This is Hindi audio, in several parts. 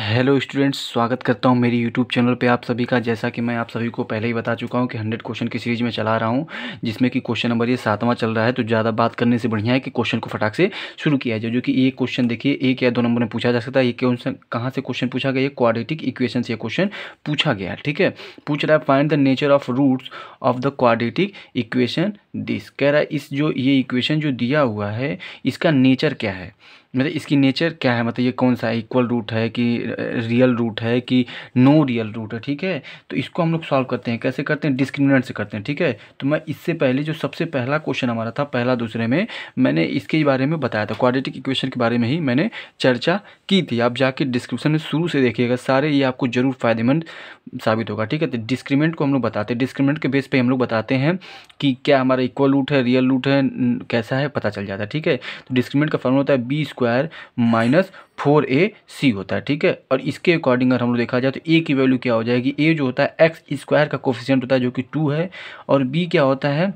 हेलो स्टूडेंट्स, स्वागत करता हूं मेरी यूट्यूब चैनल पे आप सभी का। जैसा कि मैं आप सभी को पहले ही बता चुका हूं कि 100 क्वेश्चन की सीरीज़ में चला रहा हूं, जिसमें कि क्वेश्चन नंबर ये 7वां चल रहा है। तो ज़्यादा बात करने से बढ़िया है कि क्वेश्चन को फटाक से शुरू किया जाए। जो कि एक क्वेश्चन देखिए 1 या 2 नंबर में पूछा जा सकता है। ये क्वेश्चन कहाँ से क्वेश्चन पूछा गया? क्वाड्रेटिक इक्वेशन से क्वेश्चन पूछा गया है। ठीक है, पूछ रहा है find the nature of roots of the quadratic equation this. कह रहा है इस जो ये इक्वेशन जो दिया हुआ है इसका नेचर क्या है, मतलब इसकी नेचर क्या है, मतलब ये कौन सा है, इक्वल रूट है कि रियल रूट है कि नो रियल रूट है। ठीक है, तो इसको हम लोग सॉल्व करते हैं। कैसे करते हैं? डिस्क्रिमिनेंट से करते हैं। ठीक है, तो मैं इससे पहले जो सबसे पहला क्वेश्चन हमारा था पहला दूसरे में, मैंने इसके बारे में बताया था, क्वाड्रेटिक इक्वेशन के बारे में ही मैंने चर्चा की थी। आप जाके डिस्क्रिप्शन में शुरू से देखिएगा, सारे ये आपको जरूर फायदेमंद साबित होगा। ठीक है, तो डिस्क्रिमिनेंट को हम लोग बताते हैं, डिस्क्रिमिनेंट के बेस पे हम लोग बताते हैं कि क्या हमारा इक्वल रूट है, रियल रूट है, कैसा है, पता चल जाता है। ठीक है, तो डिस्क्रिमिनेंट का फॉर्मूला होता है बी स्क्वायर माइनस 4ac होता है। ठीक है, और इसके अकॉर्डिंग अगर हम लोग देखा जाए तो a की वैल्यू क्या हो जाएगी? a जो होता है एक्स स्क्वायर का कोफिशिएंट होता है जो कि 2 है, और b क्या होता है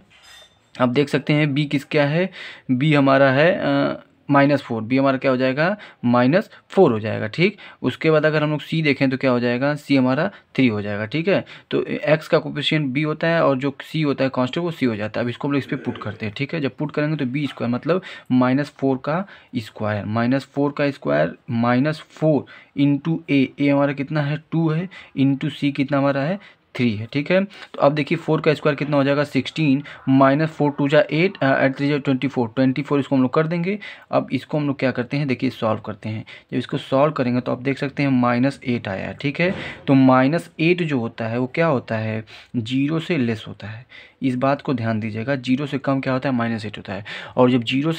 आप देख सकते हैं। b किस क्या है? b हमारा है -4। बी हमारा क्या हो जाएगा? -4 हो जाएगा। ठीक, उसके बाद अगर हम लोग सी देखें तो क्या हो जाएगा? सी हमारा 3 हो जाएगा। ठीक है, तो एक्स का कोफिशिएंट बी होता है और जो सी होता है कांस्टेंट वो सी हो जाता है। अब इसको हम लोग इस पर पुट करते हैं। ठीक है, जब पुट करेंगे तो बी स्क्वायर मतलब -4 का स्क्वायर, -4 का स्क्वायर -4 इंटू ए हमारा कितना है? 2 है, इंटू सी कितना हमारा है? 3 है। ठीक है, तो अब देखिए 4 का स्क्वायर कितना हो जाएगा? 16 -4 2 जा 8 8 3 जा 24 इसको हम लोग कर देंगे। अब इसको हम लोग क्या करते हैं, देखिए सॉल्व करते हैं। जब इसको सॉल्व करेंगे तो आप देख सकते हैं -8 आया है। ठीक है, तो -8 जो होता है वो क्या होता है? 0 से लेस होता है। इस बात को ध्यान दीजिएगा, 0 से कम क्या होता है? -8 होता है। और जब 0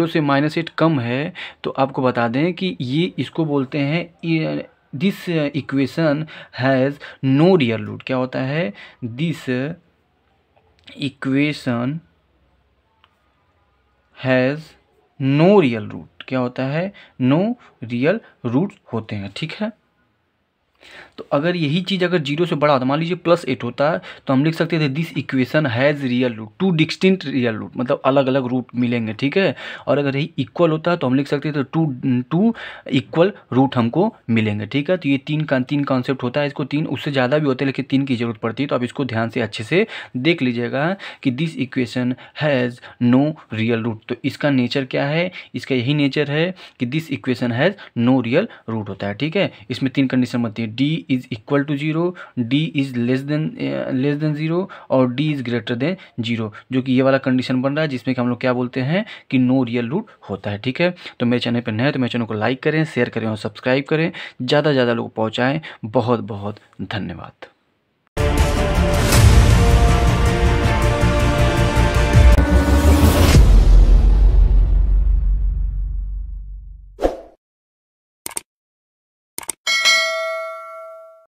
से -8 कम है तो आपको बता दें कि ये इसको बोलते हैं this equation has no real root. क्या होता है? This equation has no real root. क्या होता है? नो रियल रूट होते हैं। ठीक है, तो अगर यही चीज़ अगर 0 से बड़ा होता, मान लीजिए +8 होता है, तो हम लिख सकते थे this equation has real root, 2 distinct real root, मतलब अलग अलग रूट मिलेंगे। ठीक है, और अगर यही इक्वल होता है तो हम लिख सकते थे टू इक्वल रूट हमको मिलेंगे। ठीक है, तो ये तीन कॉन्सेप्ट होता है, इसको 3 उससे ज़्यादा भी होते हैं लेकिन 3 की जरूरत पड़ती है। तो आप इसको ध्यान से अच्छे से देख लीजिएगा कि this equation has no real root. तो इसका नेचर क्या है? इसका यही नेचर है कि this equation has no real root होता है। ठीक है, इसमें 3 कंडीशन बनती है, D is equal to 0, D is less than 0 और डी इज ग्रेटर देन 0, जो कि ये वाला कंडीशन बन रहा है जिसमें कि हम लोग क्या बोलते हैं कि नो रियल रूट होता है। ठीक है, तो मेरे चैनल पर नए हैं तो मेरे चैनल को लाइक करें, शेयर करें और सब्सक्राइब करें, ज़्यादा से ज़्यादा लोग पहुँचाएँ। बहुत बहुत धन्यवाद।